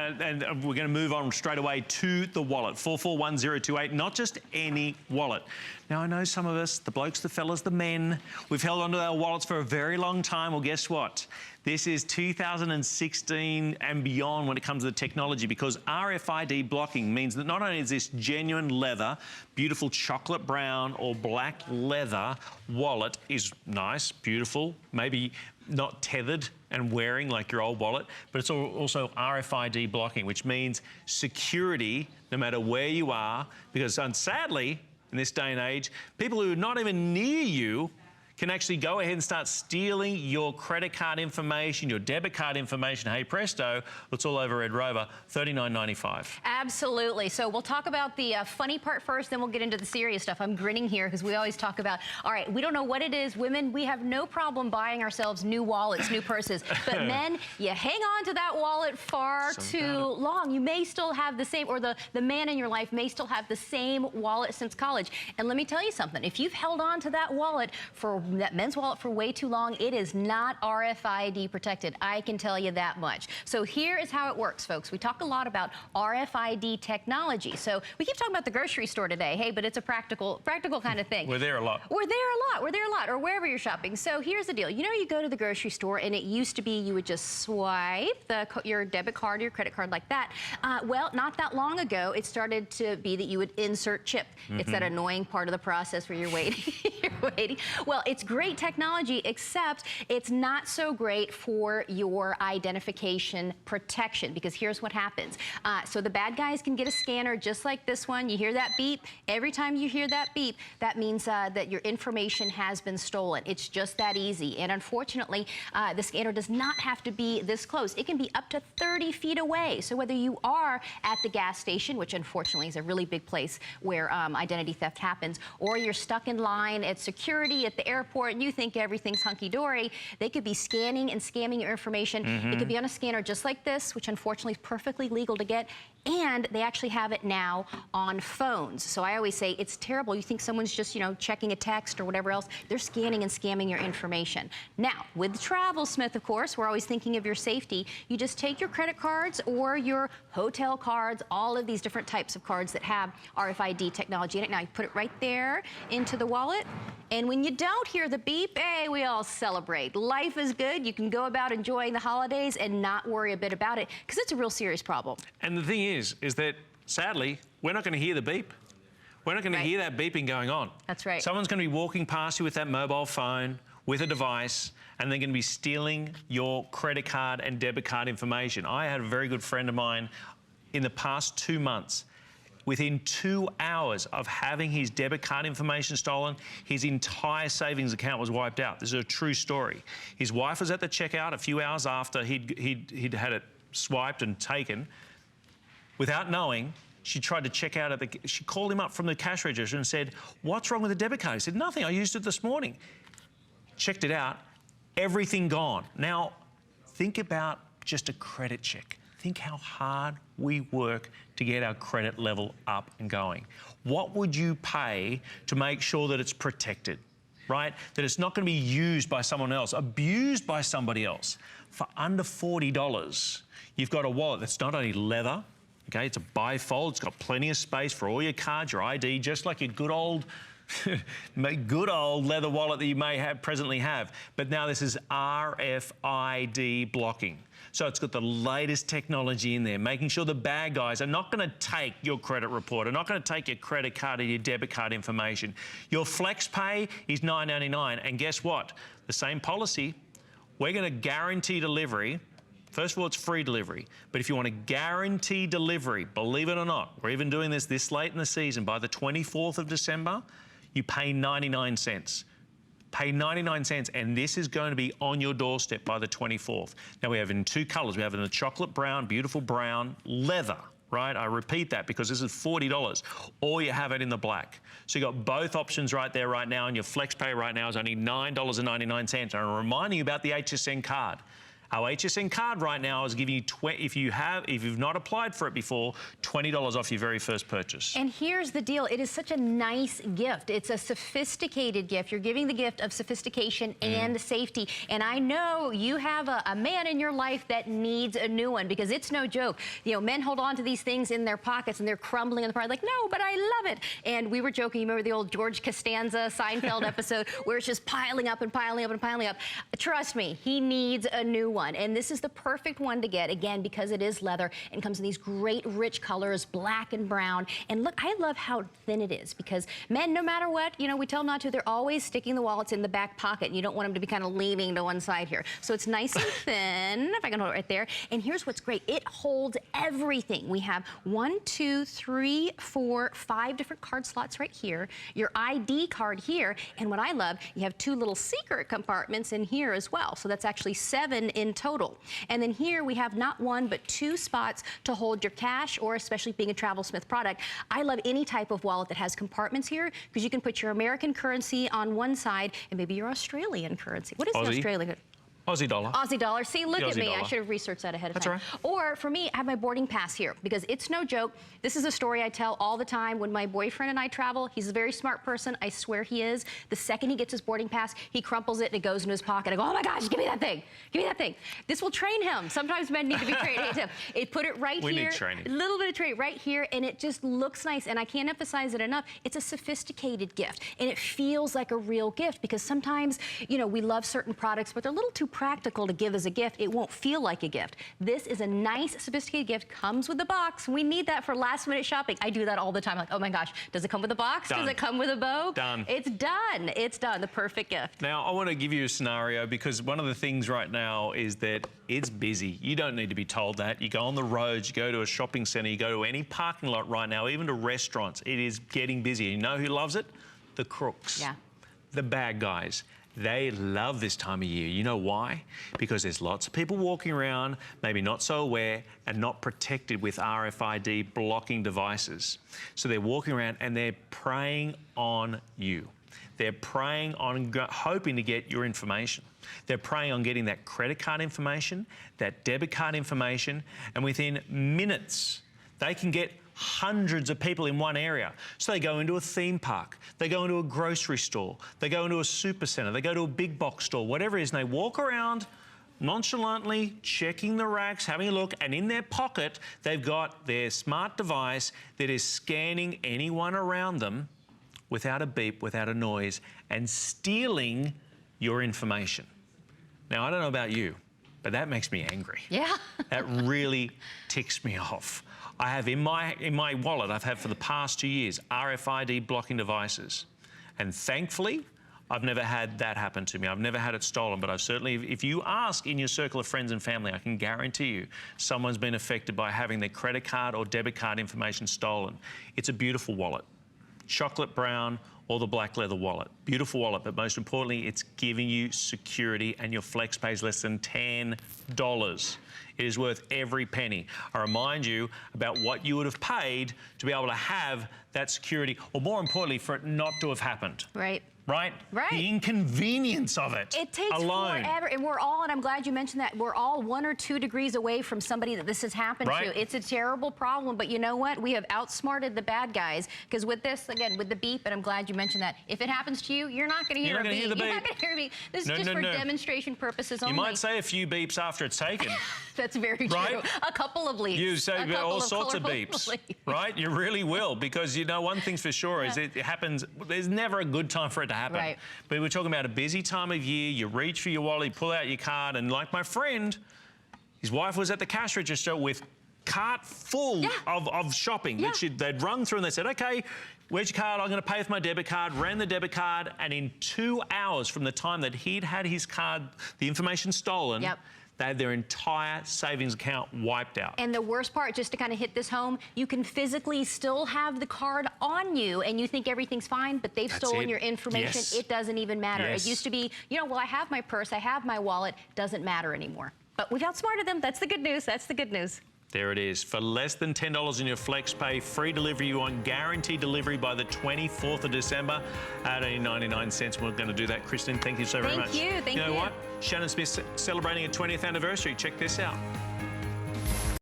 and we're going to move on straight away to the wallet, 441028, not just any wallet. Now, I know some of us, the blokes, the fellas, the men, we've held onto our wallets for a very long time. Well, guess what? This is 2016 and beyond when it comes to the technology, because RFID blocking means that not only is this genuine leather, beautiful chocolate brown or black leather wallet is nice, beautiful, maybe not tethered and wearing like your old wallet, but it's also RFID blocking, which means security no matter where you are, because sadly, in this day and age, people who are not even near you can actually go ahead and start stealing your credit card information, your debit card information. Hey presto, it's all over Red Rover, $39.95. Absolutely. So we'll talk about the funny part first, then we'll get into the serious stuff. I'm grinning here because we always talk about, all right, we don't know what it is. Women, we have no problem buying ourselves new wallets, new purses. But men, you hang on to that wallet far too long. You may still have the same, or the man in your life may still have the same wallet since college. And let me tell you something. If you've held on to that wallet that men's wallet for way too long, it is not RFID protected. I can tell you that much. So here is how it works, folks. We talk a lot about RFID technology. So we keep talking about the grocery store today. Hey, but it's a practical kind of thing. We're there a lot. We're there a lot. We're there a lot, or wherever you're shopping. So here's the deal. You know, you go to the grocery store, and it used to be you would just swipe your debit card or your credit card like that. Well, not that long ago, it started to be that you would insert chip. It's that annoying part of the process where you're waiting. You're waiting. Well, it's great technology, except it's not so great for your identification protection, because here's what happens. So the bad guys can get a scanner just like this one. You hear that beep? Every time you hear that beep, that means that your information has been stolen. It's just that easy. And unfortunately, the scanner does not have to be this close. It can be up to 30 feet away. So whether you are at the gas station, which unfortunately is a really big place where identity theft happens, or you're stuck in line at security at the airport and you think everything's hunky-dory, they could be scanning and scamming your information. It could be on a scanner just like this, which unfortunately is perfectly legal to get, and they actually have it now on phones. So I always say it's terrible. You think someone's just, you know, checking a text or whatever else. They're scanning and scamming your information. Now, with TravelSmith, of course, we're always thinking of your safety. You just take your credit cards or your hotel cards, all of these different types of cards that have RFID technology in it. Now, you put it right there into the wallet, and when you don't hear the beep, hey, we all celebrate. Life is good. You can go about enjoying the holidays and not worry a bit about it, because it's a real serious problem. And the thing is that sadly, we're not going to hear the beep. We're not going to hear that beeping going on. That's right. Someone's going to be walking past you with that mobile phone, with a device, and they're going to be stealing your credit card and debit card information. I had a very good friend of mine in the past 2 months. Within 2 hours of having his debit card information stolen, his entire savings account was wiped out. This is a true story. His wife was at the checkout a few hours after he'd had it swiped and taken. Without knowing, she tried to check out she called him up from the cash register and said, "What's wrong with the debit card?" He said, "Nothing, I used it this morning." Checked it out, everything gone. Now, think about just a credit check. Think how hard we work to get our credit level up and going. What would you pay to make sure that it's protected, right? That it's not going to be used by someone else, abused by somebody else. For under $40, you've got a wallet that's not only leather, okay, it's a bifold, it's got plenty of space for all your cards, your ID, just like your good old leather wallet that you may presently have. But now this is RFID blocking. So it's got the latest technology in there, making sure the bad guys are not going to take your credit report, are not going to take your credit card or your debit card information. Your flex pay is $9.99, and guess what? The same policy, we're going to guarantee delivery. First of all, it's free delivery, but if you want to guarantee delivery, believe it or not, we're even doing this late in the season, by the 24th of December, you pay 99 cents. Pay 99 cents, and this is going to be on your doorstep by the 24th. Now, we have in 2 colors. We have in the chocolate brown, beautiful brown, leather, right? I repeat that because this is $40, or you have it in the black. So you got both options right there right now, and your flex pay right now is only $9.99. And I'm reminding you about the HSN card. Our HSN card right now is giving you, if you've not applied for it before, $20 off your very first purchase. And here's the deal. It is such a nice gift. It's a sophisticated gift. You're giving the gift of sophistication and safety. And I know you have a man in your life that needs a new one, because it's no joke. You know, men hold on to these things in their pockets and they're crumbling in the pride, like, no, but I love it. And we were joking, you remember the old George Costanza Seinfeld episode where it's just piling up and piling up and piling up. Trust me, he needs a new one. And this is the perfect one to get, again, because it is leather and comes in these great rich colors, black and brown. And look, I love how thin it is, because men, no matter what, you know, we tell them not to, they're always sticking the wallets in the back pocket, and you don't want them to be kind of leaning to one side here. So it's nice and thin, if I can hold it right there. And here's what's great. It holds everything. We have 1, 2, 3, 4, 5 different card slots right here, your ID card here, and what I love, you have 2 little secret compartments in here as well. So that's actually 7 in total. And then here we have not 1, but 2 spots to hold your cash, or especially being a TravelSmith product, I love any type of wallet that has compartments here, because you can put your American currency on one side and maybe your Australian currency. What is Aussie. the Australian? Aussie dollar. Aussie dollar. See, look at me. Dollar. I should have researched that ahead of That's time. all right. Or for me, I have my boarding pass here, because it's no joke. This is a story I tell all the time. When my boyfriend and I travel, he's a very smart person. I swear he is. The second he gets his boarding pass, he crumples it and it goes in his pocket. I go, oh my gosh, give me that thing. Give me that thing. This will train him. Sometimes men need to be trained. It put it right We here. need training. A little bit of training right here, and it just looks nice. And I can't emphasize it enough. It's a sophisticated gift, and it feels like a real gift, because sometimes, you know, we love certain products, but they're a little too practical to give as a gift. It won't feel like a gift. This is a nice, sophisticated gift. Comes with a box. We need that for last minute shopping. I do that all the time. Like, oh my gosh, does it come with a box? Done. Does it come with a bow? Done. It's done. It's done. The perfect gift. Now, I want to give you a scenario, because one of the things right now is that it's busy. You don't need to be told that. You go on the roads, you go to a shopping centre, you go to any parking lot right now, even to restaurants. It is getting busy. You know who loves it? The crooks. Yeah. The bad guys. They love this time of year. You know why? Because there's lots of people walking around, maybe not so aware and not protected with RFID blocking devices. So they're walking around and they're preying on you. They're preying on, hoping to get your information. They're preying on getting that credit card information, that debit card information, and within minutes, they can get hundreds of people in one area. So they go into a theme park, they go into a grocery store, they go into a super centre, they go to a big box store, whatever it is, and they walk around nonchalantly checking the racks, having a look, and in their pocket, they've got their smart device that is scanning anyone around them without a beep, without a noise, and stealing your information. Now, I don't know about you, but that makes me angry. Yeah. That really ticks me off. I have in my wallet, I've had for the past 2 years, RFID blocking devices. And thankfully, I've never had that happen to me. I've never had it stolen, but I've certainly, if you ask in your circle of friends and family, I can guarantee you someone's been affected by having their credit card or debit card information stolen. It's a beautiful wallet. Chocolate brown or the black leather wallet. Beautiful wallet, but most importantly, it's giving you security, and your flex pays less than $10. It is worth every penny. I remind you about what you would have paid to be able to have that security, or more importantly, for it not to have happened. Right. Right? Right. The inconvenience of it. It takes alone. forever, and we're all, and I'm glad you mentioned that, we're all 1 or 2 degrees away from somebody that this has happened Right. to. It's a terrible problem, but you know what? We have outsmarted the bad guys, because with this, again, with the beep, and I'm glad you mentioned that, if it happens to you, you're not going to hear a beep. You're not going to hear a beep. This is just for demonstration purposes only. You might say a few beeps after it's taken. That's very true. Right? A couple of leaps. You say all sorts of beeps, right? You really will, because you know one thing's for sure is it happens. There's never a good time for it to happen. Right. But we're talking about a busy time of year. You reach for your wallet, you pull out your card, and like my friend, his wife was at the cash register with cart full of shopping that they'd run through, and they said, okay, where's your card? I'm going to pay with my debit card. Ran the debit card, and in 2 hours from the time that he'd had his card, the information stolen, they had their entire savings account wiped out. And the worst part, just to kind of hit this home, you can physically still have the card on you and you think everything's fine, but they've stolen your information. Yes. It doesn't even matter. Yes. It used to be, you know, well, I have my purse, I have my wallet, doesn't matter anymore. But we've outsmarted them. That's the good news. That's the good news. There it is. For less than $10 in your FlexPay, free delivery. You want guaranteed delivery by the 24th of December at only 99 cents. We're going to do that, Kristen. Thank you so very much. Thank you. You know what? Shannon Smith's celebrating a 20th anniversary. Check this out.